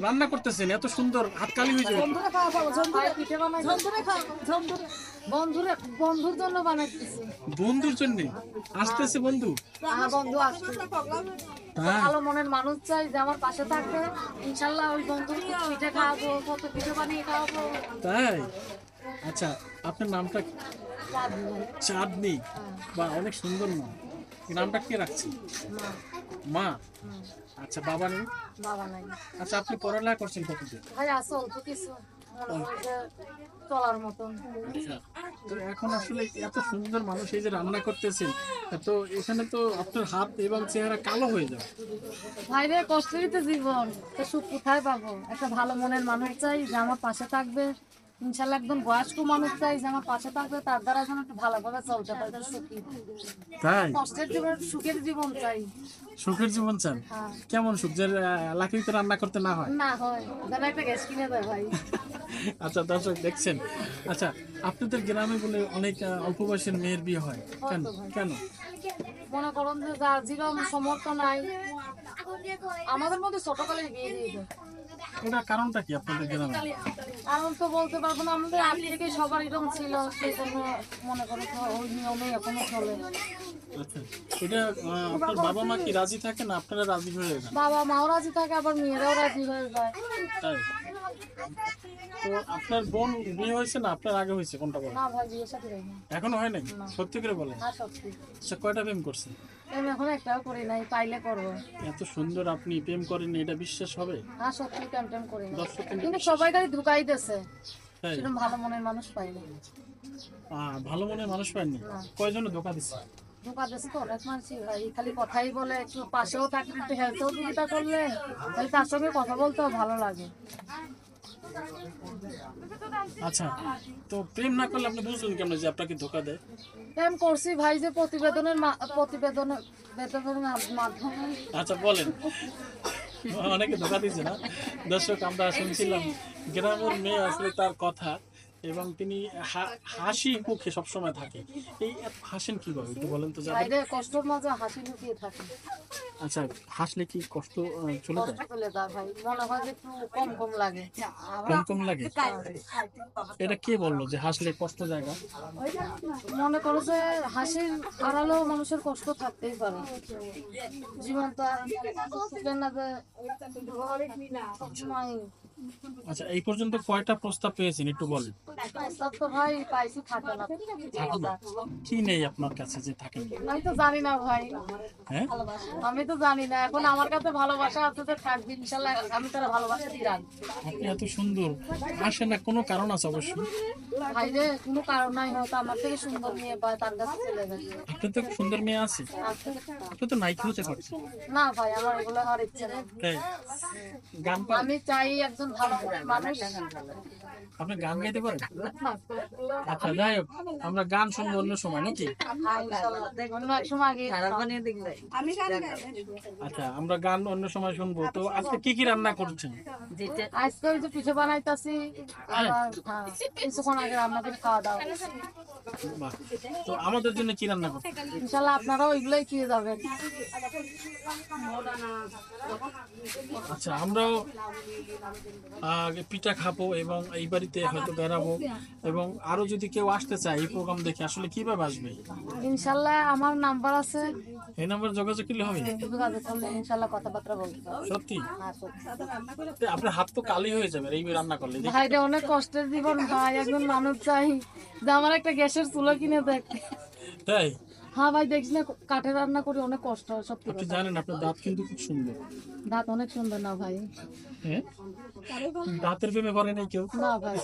রান্না করতেছেন এত সুন্দর, হাত কালি হয়ে যাবে। বন্ধুরা খাওয়া পাবো, বন্ধুরা বন্ধুর জন্য বানাইতেছি। বন্ধুর জন্য আসতেছে বন্ধু? বন্ধু আসছে, হ্যাঁ ভালো মনের মানুষ চাই যে আমার পাশে থাকবে। ইনশাল্লাহ ওই বন্ধুর পিঠে খাওয়াবো, কত পিঠে বানিয়ে খাওয়াবো। তাই? আচ্ছা, আপনার নামটা কি? চাঁদনি, বা অনেক সুন্দর নাম। এই নামটা কে রাখছে? মা। আচ্ছা, বাবা নেই? বাবা নাই আচ্ছা, আপনি পড়ালেখা করছেন কতদিন? ভাই, আছে অল্প কিছু, মনে হয় যে চলার মতন। আচ্ছা, তো এখন আসলে এত সুন্দর মানুষ এই যে রান্না করতেছেন, তো এখানে তো আপনার হাত এবং চেহারা কালো হয়ে যাবে। ভাই রে, কষ্টেরই তো জীবন, তো সুখ কোথায় পাবো? একটা ভালো মনের মানুষ চাই যে আমার পাশে থাকবে। ইনশাল্লাহ একদম বয়স্ক মানুষ চাই যে আমার পাশে থাকবে, তার দ্বারা যেন একটু ভালোভাবে চলতে পারে, তার সুখী। তাই? কষ্টের জীবন, সুখের জীবন চাই। সুখের জীবন চান? হ্যাঁ। কেমন সুখ? যে লাকড়িতে রান্না করতে না হয়? না হয়, যেন একটা গ্যাস কিনে দেয় ভাই। আচ্ছা দর্শক দেখছেন, আচ্ছা আপনাদের গ্রামে বলে অনেক অল্প বয়সের মেয়ের বিয়ে হয় কেন? কেন? মনে করুন যে যার যেরকম সমর্থ নাই, আমাদের মধ্যে ছোটকালে বিয়ে দিয়ে দেয়। এটা কারণটা কি আপনাদের গ্রামে? কারণ তো বলতে পারবো না, আমাদের আগে থেকে সবার এরকম ছিল, সেই জন্য মনে করো তো ওই নিয়মে এখনো চলে। আচ্ছা, এটা আপনার বাবা মা কি রাজি থাকে না আপনারা রাজি হয়ে যান? বাবা মাও রাজি থাকে, আবার মেয়েরাও রাজি হয়ে যায়। তাই? তো আপনার বোন বিয়ে হয়েছে না আপনার আগে হয়েছে, কোনটা বলেন? না ভাই, বিয়ে সাথে হয়নি। এখনো হয় নাই? সত্যি করে বলেন। হ্যাঁ সত্যি। আচ্ছা, কয়টা প্রেম করছেন? আমি এখন একটাও করি নাই, পাইলে করবো। এত সুন্দর আপনি প্রেম করেন, এটা বিশ্বাস হবে? হ্যাঁ সত্যি, টেম করি না। দর্শক কিন্তু কিন্তু সবাই খালি ধুকাই দিছে, তাই? সেরকম ভালো মনের মানুষ পাইনি। ভালো মনের মানুষ পাননি? না। কয়জনে ধোকা দিচ্ছে? ধোকা দিছে তো অনেক মানুষই ভাই, খালি কথাই বলে, একটু পাশেও থাকলে, একটু হেল্প সহযোগিতা করলে, খালি তার সঙ্গে কথা বলতেও ভালো লাগে। আচ্ছা, তো প্রেম না করলে আপনি বুঝলেন কেন যে আপনাকে ধোকা দেয়? প্রেম করছি ভাই, যে প্রতিবেদনের মাধ্যমে। আচ্ছা বলেন, অনেকে ধোকা দিচ্ছে না? দর্শক, আমরা শুনছিলাম গ্রামের মেয়ে আসলে তার কথা, এবং তিনি হাসি মুখে সবসময় থাকে। এই এত হাসেন কিভাবে একটু বলেন তো যাবেন? বাইরে কষ্টের মাঝে হাসি লুকিয়ে থাকে। আচ্ছা, হাসলে কি কষ্ট চলে কষ্ট যায়? চলে যায় ভাই, মনে হয় যে একটু কম কম লাগে। কম কম লাগে? এটা কে বললো যে হাসলে কষ্ট জায়গা? মনে করো যে হাসির আড়ালেও মানুষের কষ্ট থাকতেই পারে, জীবনটা বুঝলেন না যে সময়। আচ্ছা, এই পর্যন্ত কয়টা প্রস্তাব পেয়েছেন একটু বলেন? প্রস্তাব তো ভাই পাইছি, থাকে না। থাকে না? কি নেই আপনার কাছে যে থাকে না? আমি তো জানি না ভাই, হ্যাঁ, আমি তো জানি না। এখন আমার কাছে ভালোবাসা আছে যে থাকবে, ইনশাল্লাহ আমি তারা ভালোবাসা দিয়ে রাখবো। আপনি এত সুন্দর, আসে না কোনো কারণ আছে অবশ্যই? ভাই রে, কোনো কারণ নাই, হয়তো আমার থেকে সুন্দর মেয়ে পায়, তার কাছে চলে গেছে। আপনার তো সুন্দর মেয়ে আছে, আপনি তো নায়িকা হতে পারছেন। না ভাই, আমার এগুলো হওয়ার ইচ্ছে নেই। তাই? গান পারেন? আমি চাই একজন ভালো মানুষ। আপনি গান গাইতে পারেন? আচ্ছা, যাই হোক, আমরা গান শুনবো অন্য সময় নাকি? অন্য এক সময় আগে আচ্ছা, আমরা গান অন্য সময় শুনবো। তো আজকে কি কি রান্না করছেন? আজকে ওই যে পিঠে বানাইতাছি, আবার হ্যাঁ, কিছুক্ষণ আগে রান্না করে খাওয়া দাওয়া। বাহ, তো আমাদের জন্য কি রান্না করছেন? ইনশাল্লাহ আপনারাও ওইগুলোই খেয়ে যাবেন। আচ্ছা, আমরাও পিঠা খাবো এবং এই বাড়িতে হয়তো বেড়াবো, এবং আরো যদি কেউ আসতে চায় এই প্রোগ্রাম দেখে আসলে কিভাবে আসবে? ইনশাল্লাহ আমার নাম্বার আছে, এই নাম্বার যোগাযোগ করলে হবে? যোগাযোগ করলে ইনশাল্লাহ কথাবার্তা বলতে পারবো। সত্যি? হ্যাঁ, সত্যি। আপনার হাত তো কালি হয়ে যাবে এই রান্না করলে। দেখি। ভাই রে, অনেক কষ্টের জীবন ভাই, একজন মানুষ চাই যে আমার একটা গ্যাসের চুলো কিনে দেখ। তাই? হ্যাঁ ভাই, দেখিস না কাঠে রান্না করে অনেক কষ্ট হয়, সত্যি আপনি কথা। জানেন আপনার দাঁত কিন্তু খুব সুন্দর। দাঁত অনেক সুন্দর না ভাই? হ্যাঁ, দাঁতের প্রেমে পড়ে নাই কেউ? না ভাই।